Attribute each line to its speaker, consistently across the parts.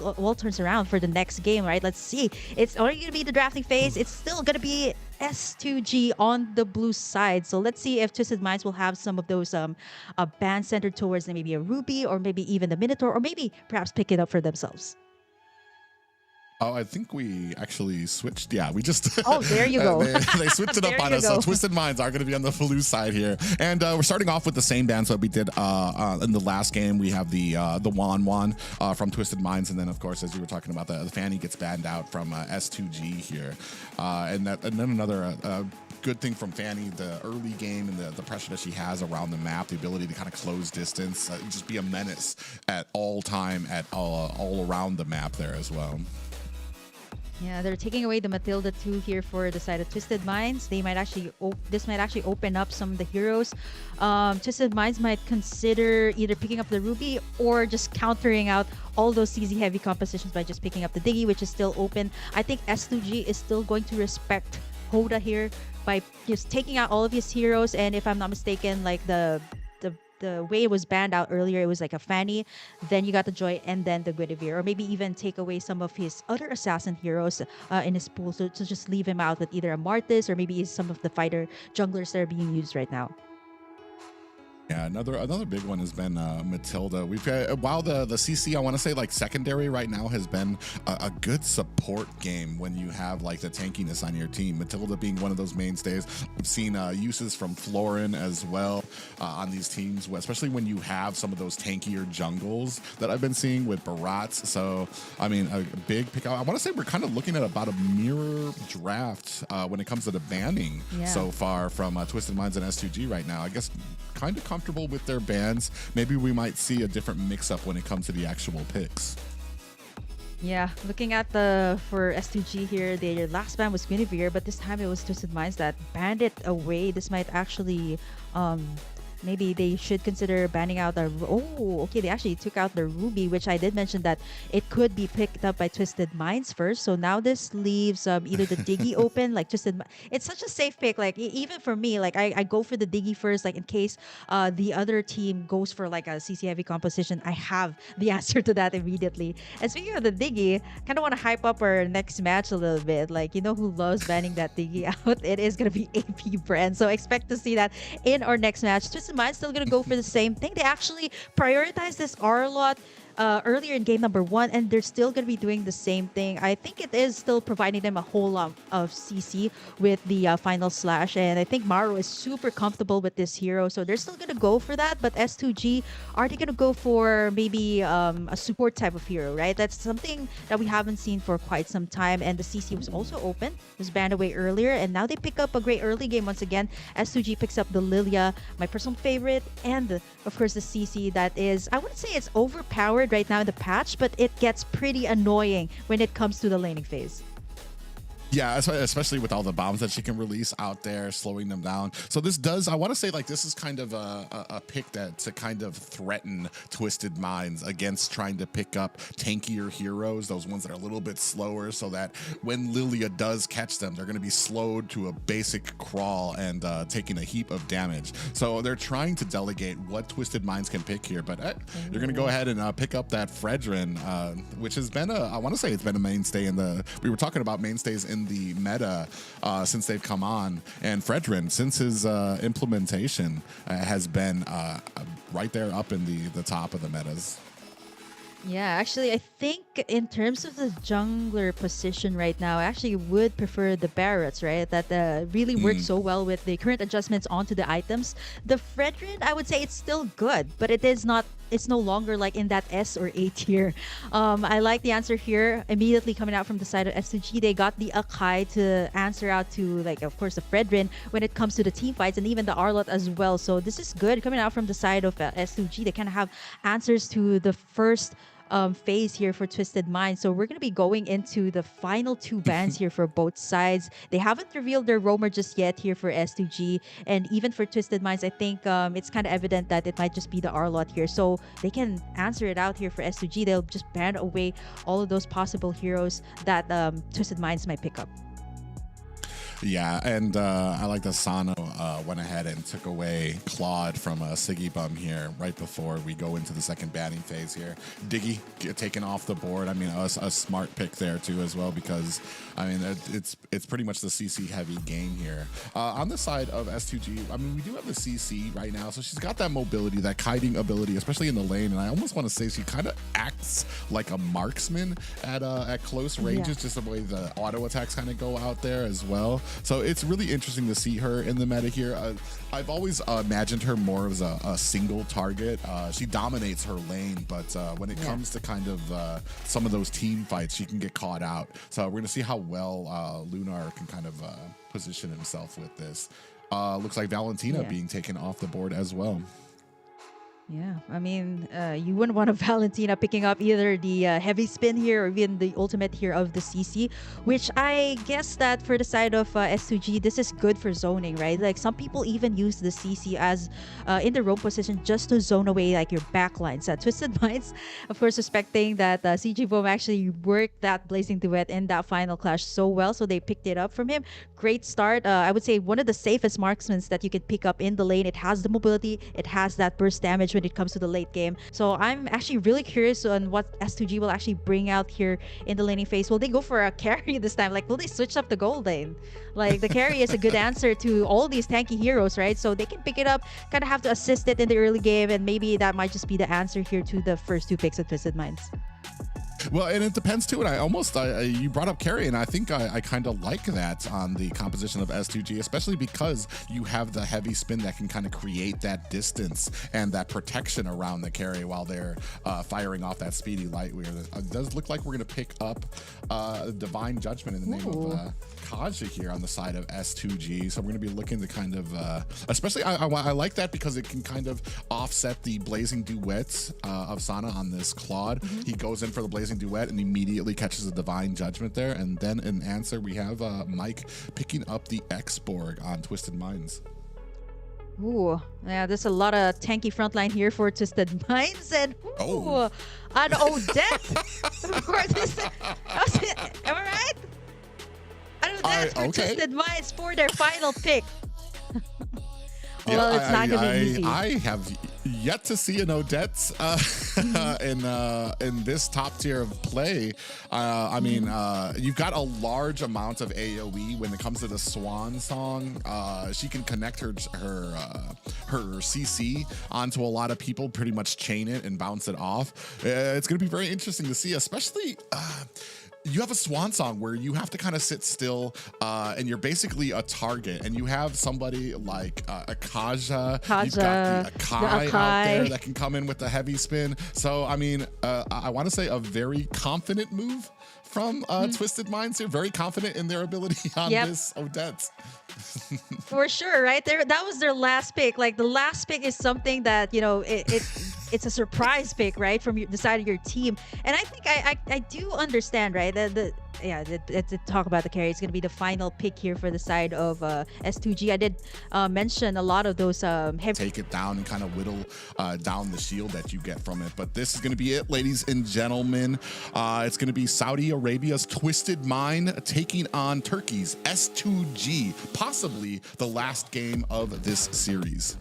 Speaker 1: all turns around for the next game, right? Let's see. It's already going to be the drafting phase. It's still going to be S2G on the blue side. So let's see if Twisted Minds will have some of those bands centered towards maybe a Ruby or maybe even the Minotaur, or maybe perhaps pick it up for themselves.
Speaker 2: Oh, I think we actually switched. Yeah, we just.
Speaker 1: Oh, there you go.
Speaker 2: They switched it up on us. So Twisted Minds are going to be on the blue side here, and we're starting off with the same bands that we did in the last game. We have the Wan from Twisted Minds, and then of course, as you were talking about, the Fanny gets banned out from S2G here, and then another. Good thing from Fanny, the early game and the pressure that she has around the map, the ability to kind of close distance, just be a menace at all time, at all around the map there as well.
Speaker 1: Yeah, they're taking away the Matilda 2 here for the side of Twisted Minds. They might actually this might actually open up some of the heroes. Twisted Minds might consider either picking up the Ruby or just countering out all those CZ heavy compositions by just picking up the Diggy, which is still open. I think S2G is still going to respect Hoda here by just taking out all of his heroes. And if I'm not mistaken, like the way it was banned out earlier, it was like a Fanny, then you got the Joy, and then the Guinevere, or maybe even take away some of his other assassin heroes in his pool, so to just leave him out with either a Martis or maybe some of the fighter junglers that are being used right now.
Speaker 2: Yeah, another big one has been Matilda. We've had, while the CC, I want to say like secondary right now has been a good support game when you have like the tankiness on your team. Matilda being one of those mainstays. We've seen uses from Florin as well on these teams, especially when you have some of those tankier jungles that I've been seeing with Barats. So, I mean, a big pick. I want to say we're kind of looking at about a mirror draft when it comes to the banning so far from Twisted Minds and S2G right now. I guess kind of comfortable with their bans. Maybe we might see a different mix-up when it comes to the actual picks.
Speaker 1: Yeah, looking at for S2G here, their last ban was Guinevere, but this time it was Twisted Minds that banned it away. This might actually maybe they should consider banning out the... Oh, okay, they actually took out the Ruby, which I did mention that it could be picked up by Twisted Minds first. So now this leaves either the Diggy open, like Twisted... It's such a safe pick. Like, even for me, like, I go for the Diggy first, like, in case the other team goes for, like, a CC heavy composition. I have the answer to that immediately. And speaking of the Diggy, kind of want to hype up our next match a little bit. Like, you know who loves banning that Diggy out? It is going to be AP Brand. So expect to see that in our next match. Twisted Minds still gonna go for the same thing. They actually prioritized this R-Lot earlier in game number 1, and they're still going to be doing the same thing. I think it is still providing them a whole lot of CC with the final slash, and I think Maru is super comfortable with this hero, so they're still going to go for that. But S2G, are they going to go for maybe a support type of hero, right? That's something that we haven't seen for quite some time, and the CC was also open, was banned away earlier, and now they pick up a great early game once again. S2G picks up the Lilia, my personal favorite, and of course the CC that is, I wouldn't say it's overpowered right now in the patch, but it gets pretty annoying when it comes to the laning phase.
Speaker 2: Yeah, especially with all the bombs that she can release out there, slowing them down. So this does, I want to say, like, this is kind of a pick that to kind of threaten Twisted Minds against trying to pick up tankier heroes, those ones that are a little bit slower, so that when Lilia does catch them, they're going to be slowed to a basic crawl and taking a heap of damage. So they're trying to delegate what Twisted Minds can pick here, but you're going to go ahead and pick up that Fredrin, which has been I want to say it's been a mainstay in the, we were talking about mainstays in the meta since they've come on, and Fredrin since his implementation has been right there up in the top of the metas.
Speaker 1: Yeah, actually, I think in terms of the jungler position right now, I actually would prefer the Barretts, right? That really works so well with the current adjustments onto the items. The Fredrin, I would say it's still good, but it's no longer like in that S or A tier. I like the answer here immediately coming out from the side of S2G. They got the Akai to answer out to, like, of course, the Fredrin when it comes to the team fights, and even the Arlot as well. So this is good coming out from the side of S2G. They kind of have answers to the first phase here for Twisted Minds. So we're going to be going into the final 2 bans here for both sides. They haven't revealed their roamer just yet here for S2G, and even for Twisted Minds, I think it's kind of evident that it might just be the Arlot here. So they can answer it out here for S2G. They'll just ban away all of those possible heroes that Twisted Minds might pick up.
Speaker 2: Yeah, and I like that Sano went ahead and took away Claude from Siggy Bum here right before we go into the second batting phase here. Diggy taken off the board. I mean, a smart pick there too as well because I mean it's pretty much the CC heavy game here. On the side of S2G, I mean we do have the CC right now, so she's got that mobility, that kiting ability, especially in the lane. And I almost want to say she kind of acts like a marksman at close ranges, just the way the auto attacks kind of go out there as well. So it's really interesting to see her in the meta here. I've always imagined her more as a single target. She dominates her lane, but when it comes to kind of some of those team fights, she can get caught out. So we're going to see how well Lunar can kind of position himself with this. Looks like Valentina being taken off the board as well.
Speaker 1: Yeah, I mean, you wouldn't want a Valentina picking up either the heavy spin here or even the ultimate here of the CC, which I guess that for the side of S2G, this is good for zoning, right? Like some people even use the CC as in the roam position just to zone away like your backlines. Twisted Minds, of course, suspecting that CG Boom actually worked that Blazing Duet in that final clash so well, so they picked it up from him. Great start. I would say one of the safest marksmen that you can pick up in the lane. It has the mobility, it has that burst damage when it comes to the late game. So I'm actually really curious on what S2G will actually bring out here in the laning phase. Will they go for a carry this time? Like, will they switch up the gold lane? Like, the carry is a good answer to all these tanky heroes, right? So they can pick it up, kind of have to assist it in the early game, and maybe that might just be the answer here to the first two picks of Twisted Minds.
Speaker 2: Well, and it depends too. And you brought up carry, and I think I kind of like that on the composition of S2G, especially because you have the heavy spin that can kind of create that distance and that protection around the carry while they're firing off that speedy light weird. It does look like we're going to pick up Divine Judgment in the name of Kaja here on the side of S2G. So we're going to be looking to kind of, especially I like that because it can kind of offset the Blazing Duets of Sana on this Claude. He goes in for the Blazing Duet and immediately catches a Divine Judgment there. And then in answer, we have Mike picking up the X-Borg on Twisted Minds.
Speaker 1: Ooh, yeah, there's a lot of tanky frontline here for Twisted Minds. And an Odette for this. Am I right? An Odette for Twisted Minds for their final pick. Well, it's not going to be easy.
Speaker 2: I have yet to see an Odette in this top tier of play. I mean, you've got a large amount of AoE when it comes to the Swan Song. She can connect her CC onto a lot of people, pretty much chain it and bounce it off. It's going to be very interesting to see, especially. You have a Swan Song where you have to kind of sit still and you're basically a target, and you have somebody like a Kaja, you've got the Akai out there that can come in with the heavy spin. So, I mean, I want to say a very confident move from Twisted Minds here. Very confident in their ability on this Odette.
Speaker 1: For sure, right? That was their last pick. Like, the last pick is something that, you know, it's a surprise pick, right, from the side of your team. And I think I do understand, right? To talk about the carry, it's going to be the final pick here for the side of S2G. I did mention a lot of those heavy.
Speaker 2: Take it down and kind of whittle down the shield that you get from it. But this is going to be it, ladies and gentlemen. It's going to be Saudi Arabia's Twisted Mind taking on Turkey's S2G, possibly the last game of this series.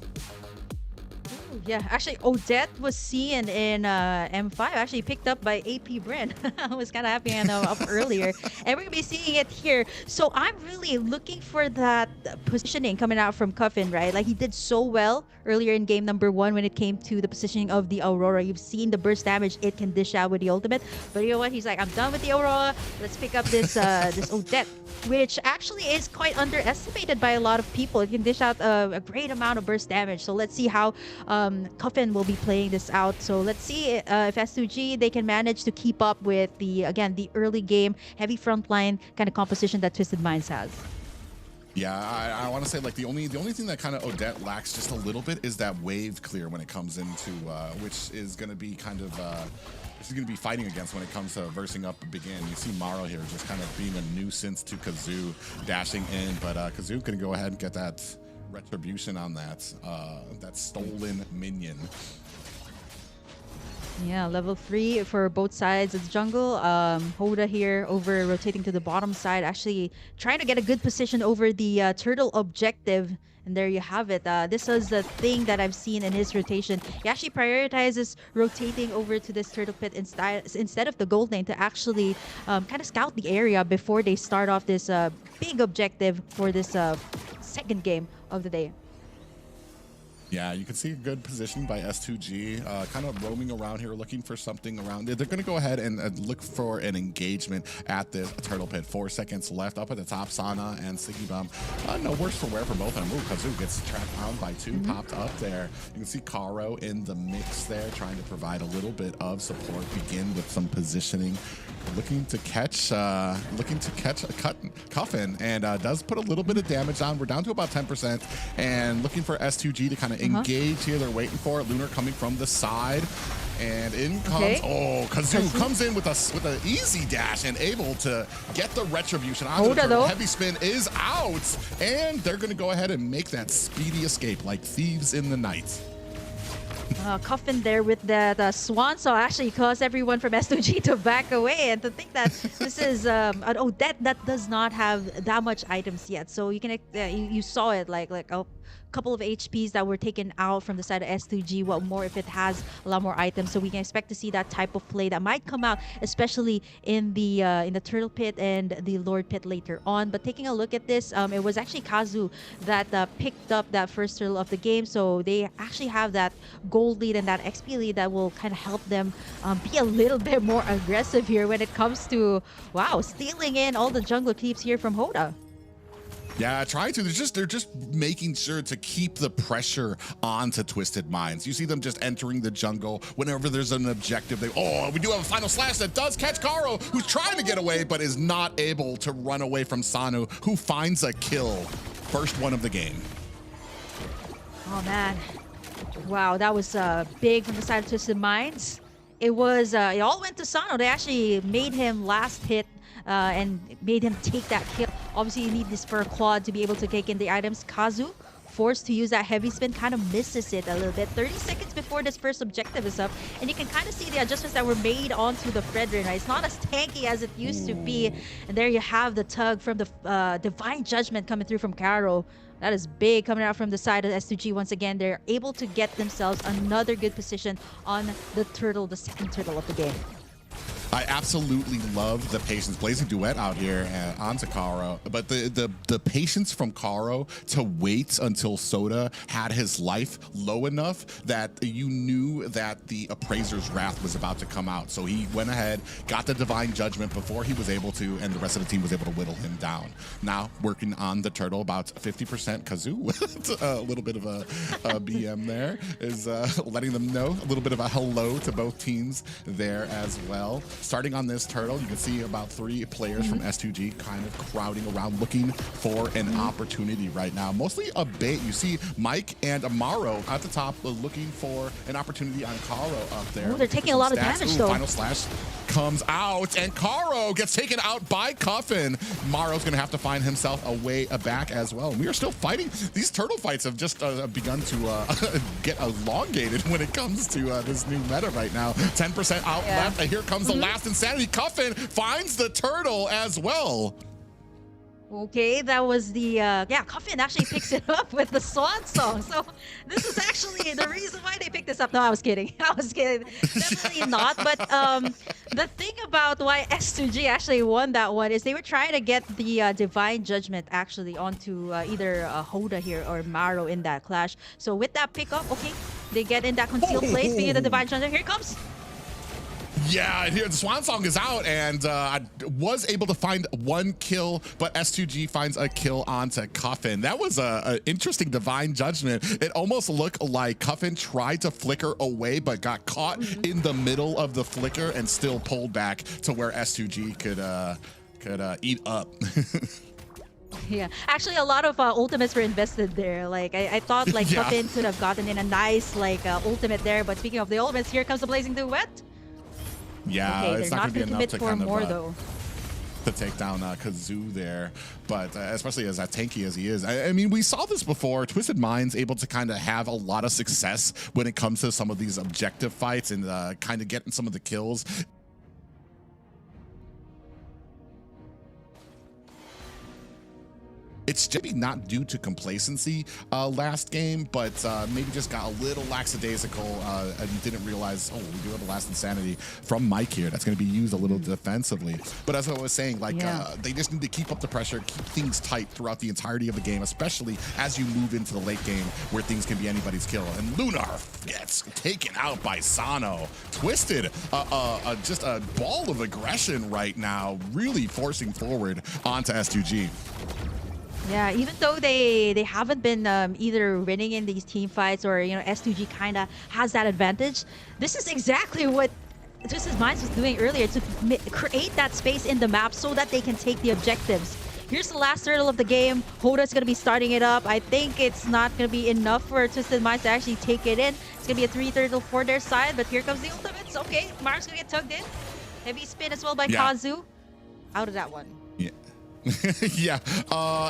Speaker 1: Yeah, actually, Odette was seen in M5, actually picked up by AP Bren. I was kind of happy I know up earlier. And we're going to be seeing it here. So I'm really looking for that positioning coming out from Cuffin, right? Like, he did so well earlier in game number 1 when it came to the positioning of the Aurora. You've seen the burst damage it can dish out with the ultimate. But you know what? He's like, I'm done with the Aurora. Let's pick up this this Odette, which actually is quite underestimated by a lot of people. It can dish out a great amount of burst damage. So let's see how Cuffin will be playing this out. So let's see if S2G, they can manage to keep up with the early game heavy frontline kind of composition that Twisted Minds has.
Speaker 2: Yeah, I want to say, like, the only thing that kind of Odette lacks just a little bit is that wave clear when it comes into which is going to be kind of this is going to be fighting against when it comes to versing up Begin. You see Maro here just kind of being a nuisance to Kazoo, dashing in, but Kazoo can go ahead and get that retribution on that stolen minion.
Speaker 1: Yeah, level 3 for both sides of the jungle. Hoda here over rotating to the bottom side, actually trying to get a good position over the turtle objective. And there you have it. This was the thing that I've seen in his rotation. He actually prioritizes rotating over to this turtle pit instead of the gold lane to actually kind of scout the area before they start off this big objective for this second game of the day.
Speaker 2: Yeah, you can see a good position by S2G, kind of roaming around here, looking for something around. They're going to go ahead and look for an engagement at the turtle pit. 4 seconds left up at the top. Sana and Siggy Bum. No worse for wear for both of them. Ooh, Kazoo gets tracked down by 2, popped up there. You can see Karo in the mix there, trying to provide a little bit of support. Begin with some positioning. Looking to catch a Cuffin, and does put a little bit of damage on. We're down to about 10%, and looking for S2G to kind of engage here. They're waiting for it. Lunar coming from the side, and in comes Kazoo comes in with an easy dash and able to get the retribution onto the turtle. Heavy spin is out, and they're going to go ahead and make that speedy escape like thieves in the night.
Speaker 1: Coffin there with the swan song actually caused everyone from S2G to back away, and to think that this is that does not have that much items yet, so you can you saw it like a couple of HPs that were taken out from the side of S2G. What more if it has a lot more items? So we can expect to see that type of play that might come out, especially in the turtle pit and the lord pit later on. But taking a look at this, it was actually Kazu that picked up that first turtle of the game, so they actually have that gold lead and that XP lead that will kind of help them be a little bit more aggressive here when it comes to stealing in all the jungle keeps here from Hoda.
Speaker 2: Yeah, trying to. They're just making sure to keep the pressure onto Twisted Minds. You see them just entering the jungle whenever there's an objective. We do have a final slash that does catch Karo, who's trying to get away but is not able to run away from Sanu, who finds a kill. First one of the game.
Speaker 1: Oh man, wow, that was big from the side of Twisted Minds. It was it all went to Sano. They actually made him last hit and made him take that kill. Obviously, you need this for a quad to be able to take in the items. Kazu, forced to use that heavy spin, kind of misses it a little bit. 30 seconds before this first objective is up, and you can kind of see the adjustments that were made onto the Fredrin. Right? It's not as tanky as it used to be. And there you have the tug from the Divine Judgment coming through from Karo. That is big coming out from the side of S2G. Once again, they're able to get themselves another good position on the turtle, the second turtle of the game.
Speaker 2: I absolutely love the patience. Blazing Duet out here onto Karo, but the patience from Karo to wait until Soda had his life low enough that you knew that the Appraiser's Wrath was about to come out. So he went ahead, got the Divine Judgment before he was able to, and the rest of the team was able to whittle him down. Now working on the turtle, about 50% Kazoo. A little bit of a BM there is letting them know a little bit of a hello to both teams there as well. Starting on this turtle, you can see about 3 players from S2G kind of crowding around looking for an opportunity right now. Mostly a bait. You see Mike and Amaro at the top looking for an opportunity on Karo up there.
Speaker 1: Oh, they're taking a lot of damage though.
Speaker 2: Final slash comes out and Karo gets taken out by Cuffin. Maro's going to have to find himself a way back as well. We are still fighting. These turtle fights have just begun to get elongated when it comes to this new meta right now. 10% out left. And here comes the last insanity. Cuffin finds the turtle as well.
Speaker 1: Okay, that was the Coffin actually picks it up with the swan song. So this is actually the reason why they picked this up. No, I was kidding. I was kidding. Definitely not. But the thing about why S2G actually won that one is they were trying to get the Divine Judgment actually onto either Hoda here or Maro in that clash. So with that pickup, okay, they get in that concealed place. Speaking of the Divine Judgment, here it comes.
Speaker 2: Yeah, and here the Swan Song is out, and I was able to find 1 kill, but S2G finds a kill onto Cuffin. That was an interesting Divine Judgment. It almost looked like Cuffin tried to flicker away, but got caught in the middle of the flicker and still pulled back to where S2G could eat up.
Speaker 1: Yeah, actually a lot of ultimates were invested there. Like I thought like Cuffin could have gotten in a nice ultimate there, but speaking of the ultimates, here comes the Blazing Duet.
Speaker 2: Yeah,
Speaker 1: okay,
Speaker 2: it's
Speaker 1: they're
Speaker 2: not
Speaker 1: not
Speaker 2: going to be
Speaker 1: going to
Speaker 2: enough
Speaker 1: commit
Speaker 2: to
Speaker 1: for
Speaker 2: kind
Speaker 1: more
Speaker 2: of
Speaker 1: though.
Speaker 2: to take down Kazoo there, but especially as tanky as he is. I mean, we saw this before. Twisted Mind's able to kind of have a lot of success when it comes to some of these objective fights and kind of getting some of the kills. It's maybe not due to complacency last game, but maybe just got a little lackadaisical and didn't realize, oh, we do have a last insanity from Mike here. That's going to be used a little defensively. But as I was saying, like they just need to keep up the pressure, keep things tight throughout the entirety of the game, especially as you move into the late game where things can be anybody's kill. And Lunar gets taken out by Sano. Twisted, just a ball of aggression right now, really forcing forward onto S2G.
Speaker 1: Yeah, even though they haven't been either winning in these team fights or, you know, S2G kind of has that advantage, this is exactly what Twisted Minds was doing earlier, to create that space in the map so that they can take the objectives. Here's the last turtle of the game. Hoda's going to be starting it up. I think it's not going to be enough for Twisted Minds to actually take it in. It's going to be a 3 turtle for their side, but here comes the ultimates. Okay, Mark's going to get tugged in. Heavy spin as well by Kazu. Out of that one.
Speaker 2: Yeah. Yeah,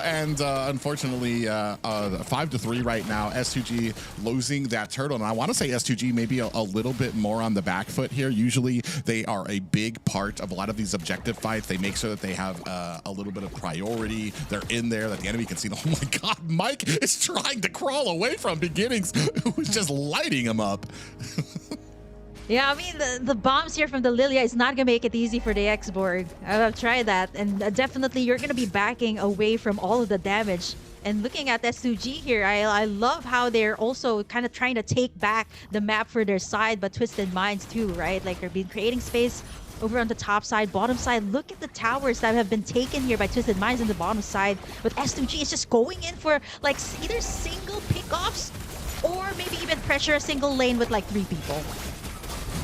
Speaker 2: and unfortunately, 5-3 right now. S2G losing that turtle, and I want to say S2G maybe a little bit more on the back foot here. Usually, they are a big part of a lot of these objective fights. They make sure that they have a little bit of priority. They're in there that the enemy can see. Oh my God, Mike is trying to crawl away from Beginnings, who's just lighting him up.
Speaker 1: Yeah, I mean, the bombs here from the Lilia is not going to make it easy for the X-Borg. I've tried that, and definitely you're going to be backing away from all of the damage. And looking at S2G here, I love how they're also kind of trying to take back the map for their side, but Twisted Minds too, right? Like, they've been creating space over on the top side, bottom side. Look at the towers that have been taken here by Twisted Minds on the bottom side. But S2G is just going in for, like, either single pickoffs or maybe even pressure a single lane with, like, 3 people.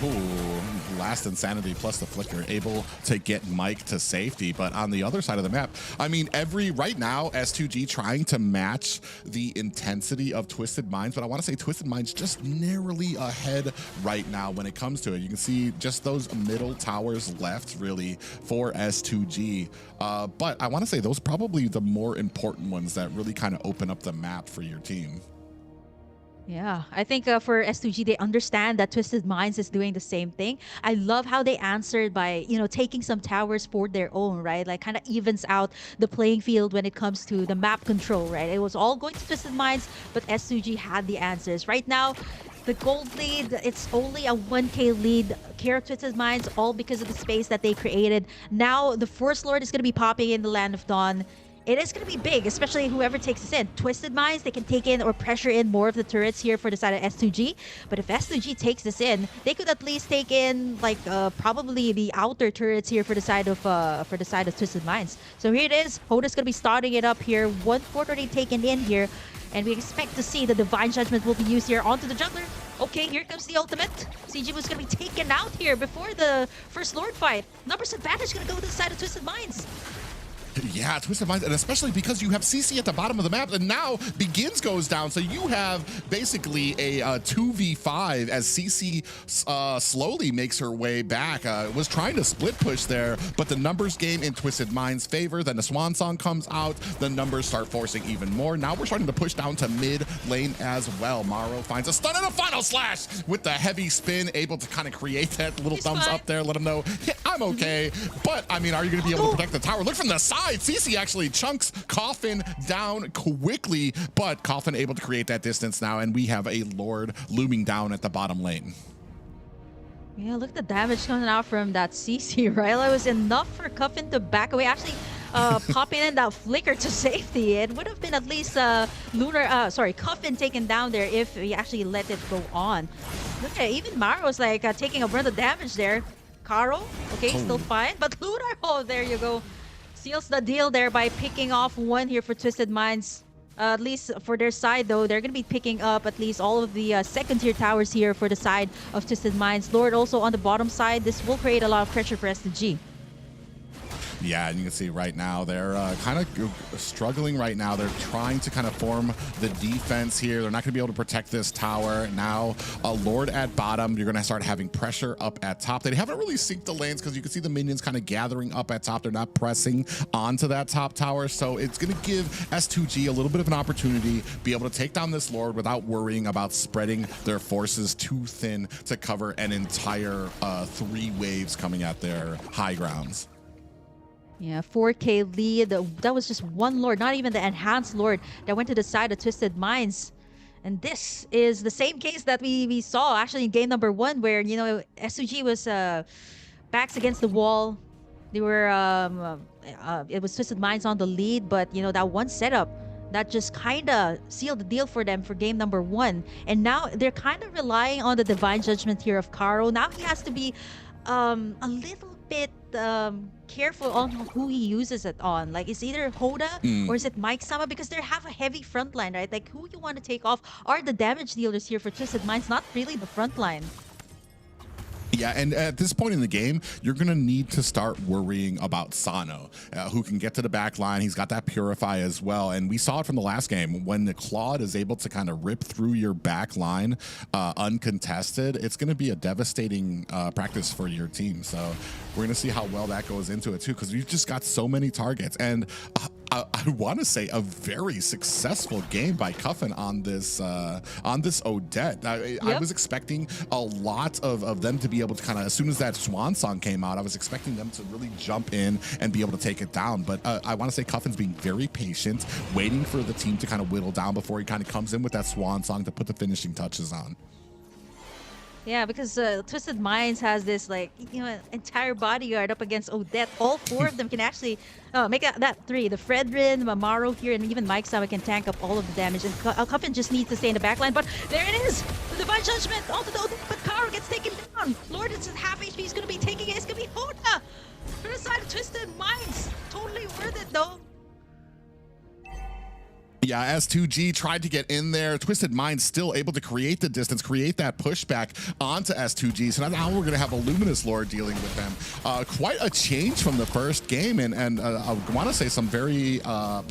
Speaker 2: Ooh, last insanity plus the flicker, able to get Mike to safety. But on the other side of the map, I mean, right now, S2G trying to match the intensity of Twisted Minds, but I want to say Twisted Minds just narrowly ahead right now when it comes to it. You can see just those middle towers left, really, for S2G. But I want to say those are probably the more important ones that really kind of open up the map for your team.
Speaker 1: Yeah, I think for S2G, they understand that Twisted Minds is doing the same thing. I love how they answered by, you know, taking some towers for their own, right? Like, kind of evens out the playing field when it comes to the map control, right? It was all going to Twisted Minds, but S2G had the answers. Right now, the gold lead, it's only a 1k lead. Care of Twisted Minds, all because of the space that they created. Now, the Force Lord is going to be popping in the Land of Dawn. It is going to be big, especially whoever takes this in. Twisted Minds, they can take in or pressure in more of the turrets here for the side of S2G. But if S2G takes this in, they could at least take in like probably the outer turrets here for the side of Twisted Minds. So here it is. Hoda's going to be starting it up here. 1/4 already taken in here, and we expect to see the Divine Judgment will be used here onto the jungler. Okay, here comes the ultimate. CG was going to be taken out here before the First Lord fight. Numbers advantage going to go to the side of Twisted Minds.
Speaker 2: Yeah, Twisted Minds, and especially because you have CC at the bottom of the map, and now Begins goes down, so you have basically a 2v5 as CC slowly makes her way back. Was trying to split push there, but the numbers game in Twisted Minds' favor. Then the Swan Song comes out, the numbers start forcing even more. Now we're starting to push down to mid lane as well. Maro finds a stun and a final slash with the heavy spin, able to kind of create that little thumbs up there, let him know, yeah, I'm okay. But, I mean, are you going to be able to protect the tower? Look from the side. CC actually chunks Coffin down quickly, but Coffin able to create that distance now, and we have a Lord looming down at the bottom lane.
Speaker 1: Yeah, look at the damage coming out from that CC, right? It was enough for Coffin to back away. Actually, popping in that flicker to safety. It would have been at least Coffin taken down there if he actually let it go on. Look at even Maro's like taking a brunt of damage there. Caro, okay, still fine, but Lunar, oh, there you go. Seals the deal there by picking off one here for Twisted Minds. At least for their side, though, they're going to be picking up at least all of the second-tier towers here for the side of Twisted Minds. Lord also on the bottom side. This will create a lot of pressure for S2G.
Speaker 2: Yeah, and you can see right now they're kind of struggling right now. They're trying to kind of form the defense here. They're not going to be able to protect this tower. Now, Lord at bottom, you're going to start having pressure up at top. They haven't really synced the lanes because you can see the minions kind of gathering up at top. They're not pressing onto that top tower. So it's going to give S2G a little bit of an opportunity, be able to take down this Lord without worrying about spreading their forces too thin to cover an entire 3 waves coming at their high grounds.
Speaker 1: Yeah, 4K lead. That was just one Lord, not even the enhanced Lord that went to the side of Twisted Minds. And this is the same case that we saw actually in game number 1, where, you know, S2G was backs against the wall. They were, it was Twisted Minds on the lead, but, you know, that one setup that just kind of sealed the deal for them for game number 1. And now they're kind of relying on the divine judgment here of Karo. Now he has to be a little bit careful on who he uses it on. Like, it's either Hoda or is it Mike Sama, because they have a heavy front line, right? Like, who you want to take off are the damage dealers here for Twisted Minds, not really the front line.
Speaker 2: Yeah, and at this point in the game, you're going to need to start worrying about Sano, who can get to the back line. He's got that Purify as well. And we saw it from the last game. When the Claude is able to kind of rip through your back line uncontested, it's going to be a devastating practice for your team. So we're going to see how well that goes into it, too, because we've just got so many targets. And I want to say a very successful game by Cuffin on this Odette. I was expecting a lot of them to be able to kind of, as soon as that Swan song came out, I was expecting them to really jump in and be able to take it down. But I want to say Cuffin's being very patient, waiting for the team to kind of whittle down before he kind of comes in with that Swan song to put the finishing touches on.
Speaker 1: Yeah, because Twisted Minds has this, like, you know, entire bodyguard up against Odette. All 4 of them can actually make that 3. The Fredrin, Mamaro here, and even Mike Sama can tank up all of the damage. And Cuffin just needs to stay in the backline. But there it is! The Divine Judgment onto the Odette, but Karo gets taken down. Lord is at half HP. He's going to be taking it. It's going to be Hoda for the side of Twisted Minds. Totally worth it, though.
Speaker 2: Yeah, S2G tried to get in there. Twisted Minds still able to create the distance, create that pushback onto S2G. So now we're going to have a Luminous Lord dealing with them. Quite a change from the first game. And I want to say some very not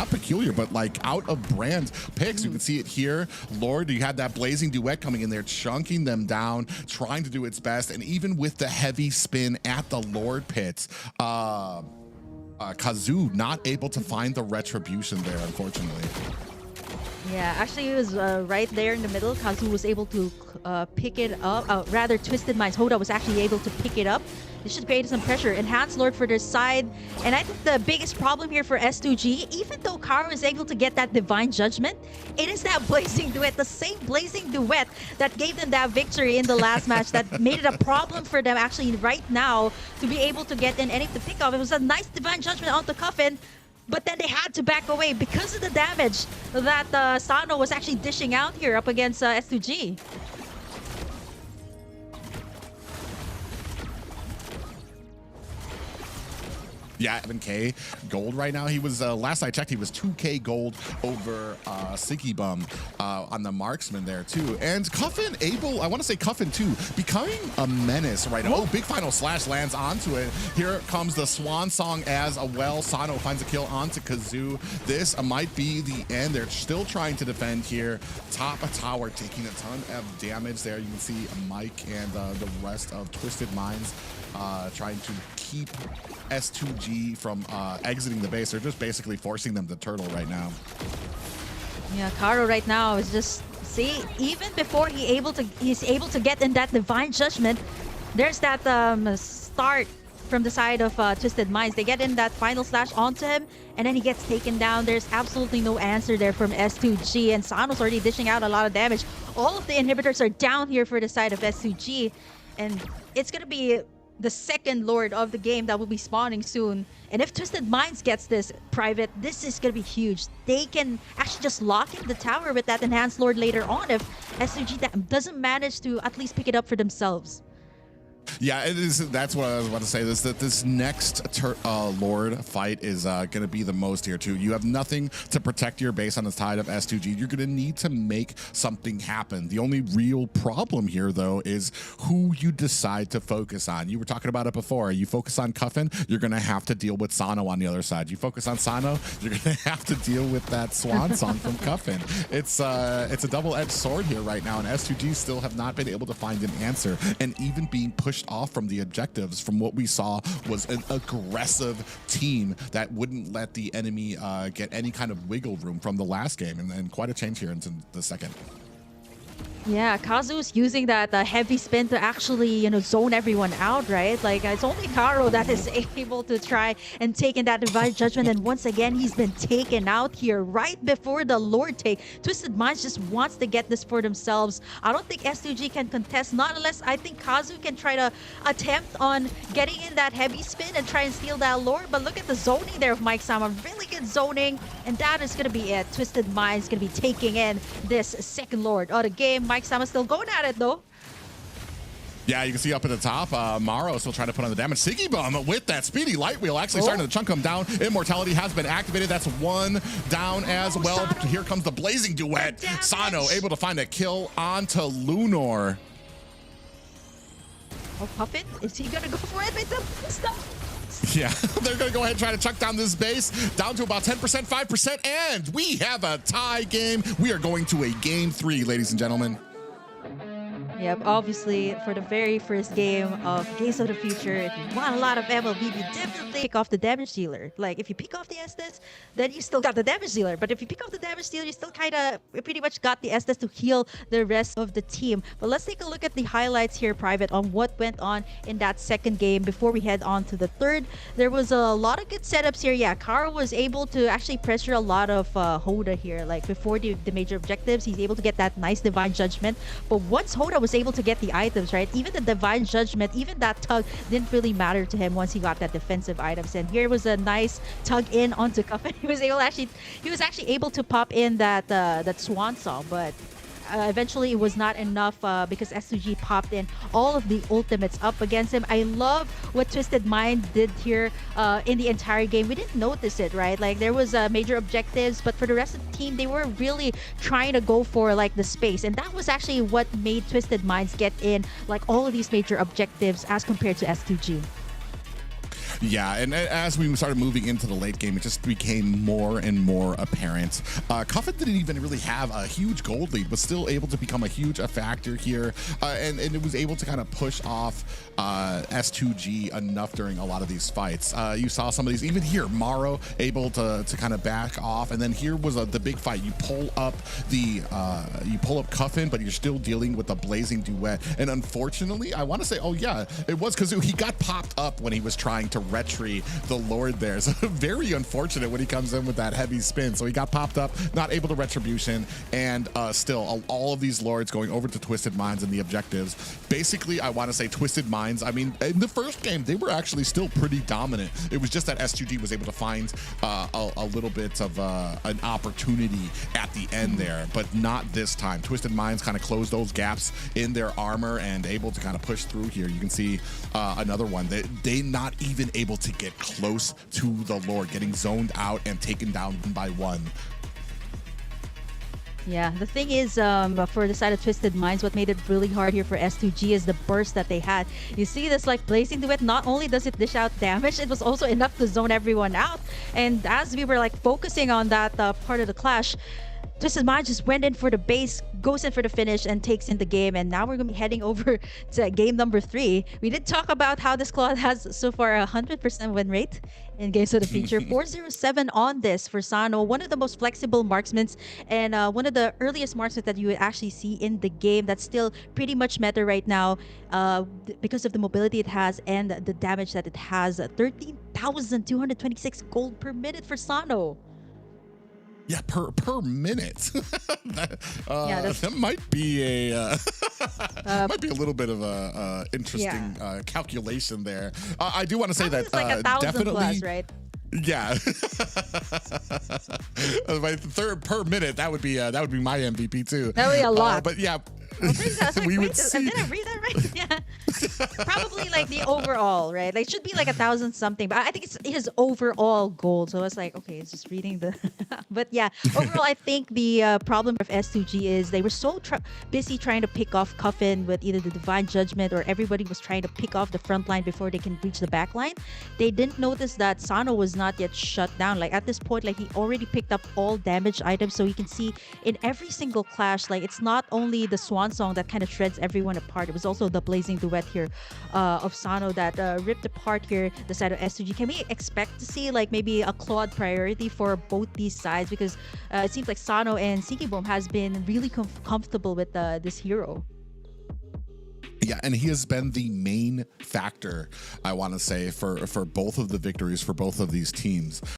Speaker 2: peculiar, but like out of brand picks. You can see it here. Lord, you had that Blazing Duet coming in there, chunking them down, trying to do its best. And even with the heavy spin at the Lord pits, KAZU not able to find the retribution there, unfortunately.
Speaker 1: Yeah, actually it was right there in the middle. KAZU was able to pick it up. Rather, Twisted Minds, Hoda was actually able to pick it up. This should create some pressure. Enhanced Lord for their side. And I think the biggest problem here for S2G, even though Karo is able to get that Divine Judgment, it is that Blazing Duet, the same Blazing Duet that gave them that victory in the last match, that made it a problem for them actually right now to be able to get in any to pick up. It was a nice Divine Judgment onto Cuffin, but then they had to back away because of the damage that Sano was actually dishing out here up against S2G.
Speaker 2: Yeah, 7K gold right now. He was, last I checked, he was 2K gold over Siggy Bum on the marksman there too. And Cuffin able, I want to say Cuffin too, becoming a menace right now. Oh, big final slash lands onto it. Here comes the Swan Song as well. Sano finds a kill onto KAZU. This might be the end. They're still trying to defend here. Top of tower taking a ton of damage there. You can see Mike and the rest of Twisted Minds trying to keep S2G from exiting the base. They're just basically forcing them to turtle right now.
Speaker 1: Yeah, Karo right now is just, see, even before he's able to get in that Divine Judgment, there's that start from the side of Twisted Minds. They get in that final slash onto him, and then he gets taken down. There's absolutely no answer there from S2G, and Sano's already dishing out a lot of damage. All of the inhibitors are down here for the side of S2G, and it's gonna be the second Lord of the game that will be spawning soon. And if Twisted Minds gets this private, this is going to be huge. They can actually just lock in the tower with that Enhanced Lord later on if S2G doesn't manage to at least pick it up for themselves.
Speaker 2: Yeah, it is. That's what I was about to say. This next Lord fight is going to be the most here too. You have nothing to protect your base on the side of S2G. You're going to need to make something happen. The only real problem here, though, is who you decide to focus on. You were talking about it before. You focus on Cuffin, you're going to have to deal with Sano on the other side. You focus on Sano, you're going to have to deal with that Swan Song from Cuffin. It's a double-edged sword here right now, and S2G still have not been able to find an answer, and even being pushed off from the objectives from what we saw was an aggressive team that wouldn't let the enemy get any kind of wiggle room from the last game, and quite a change here into the second.
Speaker 1: Yeah, Kazu's using that heavy spin to actually, zone everyone out, right? Like, it's only Karo that is able to try and take in that Divine Judgment, and once again, he's been taken out here right before the Lord take. Twisted Minds just wants to get this for themselves. I don't think S2G can contest, not unless I think Kazu can try to attempt on getting in that heavy spin and try and steal that Lord, but look at the zoning there of Mike Sama. Really good zoning, and that is going to be it. Twisted Minds going to be taking in this second Lord of the game. Mike Sama still going at it though.
Speaker 2: Yeah, you can see up at the top, Maro still trying to put on the damage. Siggy Bum with that speedy light wheel actually starting to chunk him down. Immortality has been activated. That's one down as well. Sano. Here comes the Blazing Duet. Sano able to find a kill onto Lunor.
Speaker 1: Oh, Puppet? Is he gonna go for it? Stop.
Speaker 2: Yeah, they're going to go ahead and try to chuck down this base down to about 10%, 5%, and we have a tie game. We are going to a game 3, ladies and gentlemen.
Speaker 1: Yep, obviously, for the very first game of Games of the Future, if you want a lot of MLB, you definitely pick off the damage dealer. Like, if you pick off the Estes, then you still got the damage dealer. But if you pick off the damage dealer, you still kind of pretty much got the Estes to heal the rest of the team. But let's take a look at the highlights here, Private, on what went on in that second game before we head on to the third. There was a lot of good setups here. Yeah, Kara was able to actually pressure a lot of Hoda here. Like, before the major objectives, he's able to get that nice Divine Judgment. But once Hoda was able to get the items, right? Even the Divine Judgment, even that tug didn't really matter to him once he got that defensive items. And here was a nice tug in onto Cuffin. He was actually able to pop in that Swan Song, but eventually it was not enough because S2G popped in all of the ultimates up against him. I love what Twisted Mind did here in the entire game. We didn't notice it, right? Like, there was major objectives, but for the rest of the team, they were really trying to go for like the space, and that was actually what made Twisted Minds get in like all of these major objectives as compared to S2G.
Speaker 2: Yeah, and as we started moving into the late game, it just became more and more apparent. Cuffin didn't even really have a huge gold lead, but still able to become a huge factor here, and it was able to kind of push off S2G enough during a lot of these fights. You saw some of these, even here, Maro able to kind of back off, and then here was the big fight. You pull up Cuffin, but you're still dealing with the Blazing Duet, and unfortunately, I want to say, oh yeah, it was because he got popped up when he was trying to retry the Lord there. So very unfortunate when he comes in with that heavy spin. So he got popped up, not able to retribution, and still all of these Lords going over to Twisted Minds and the objectives. Basically, I want to say Twisted Minds, I mean, in the first game, they were actually still pretty dominant. It was just that S2G was able to find a little bit of an opportunity at the end there, but not this time. Twisted Minds kind of closed those gaps in their armor and able to kind of push through here. You can see another one. They not even able to get close to the Lord, getting zoned out and taken down one by one.
Speaker 1: Yeah, the thing is, for the side of Twisted Minds, what made it really hard here for S2G is the burst that they had. You see this like Blazing Duet, not only does it dish out damage, it was also enough to zone everyone out. And as we were like focusing on that part of the clash, Twisted Mind just went in for the base, goes in for the finish, and takes in the game. And now we're going to be heading over to game number 3. We did talk about how this squad has so far a 100% win rate in Games of the Future. 407 on this for Sano, one of the most flexible marksmen and one of the earliest marksmen that you would actually see in the game. That's still pretty much meta right now because of the mobility it has and the damage that it has. 13,226 gold per minute for Sano.
Speaker 2: Yeah, per minute. That might be a might be a little bit of a interesting calculation there. I do want to say that
Speaker 1: it's like 1,000
Speaker 2: definitely
Speaker 1: plus, right?
Speaker 2: Yeah. My third per minute, that would be my MVP too.
Speaker 1: That would be a lot.
Speaker 2: But yeah,
Speaker 1: Oh, for example, sorry,
Speaker 2: We would
Speaker 1: wait,
Speaker 2: see.
Speaker 1: did I read that right? Yeah. Probably like the overall, right? Like should be like 1,000 something, but I think it's his overall goal. So it's like, okay, it's just reading the. But yeah, overall, I think the problem of S2G is they were so busy trying to pick off Coffin with either the Divine Judgment or everybody was trying to pick off the front line before they can reach the back line. They didn't notice that Sano was not yet shut down. Like at this point, like he already picked up all damaged items, so you can see in every single clash, like it's not only the Swan Song that kind of shreds everyone apart. It was also the Blazing Duet here of Sano that ripped apart here the side of S2G. Can we expect to see like maybe a clawed priority for both these sides? Because it seems like Sano and Boom has been really comfortable with this hero.
Speaker 2: Yeah, and he has been the main factor, I want to say, for both of the victories for both of these teams.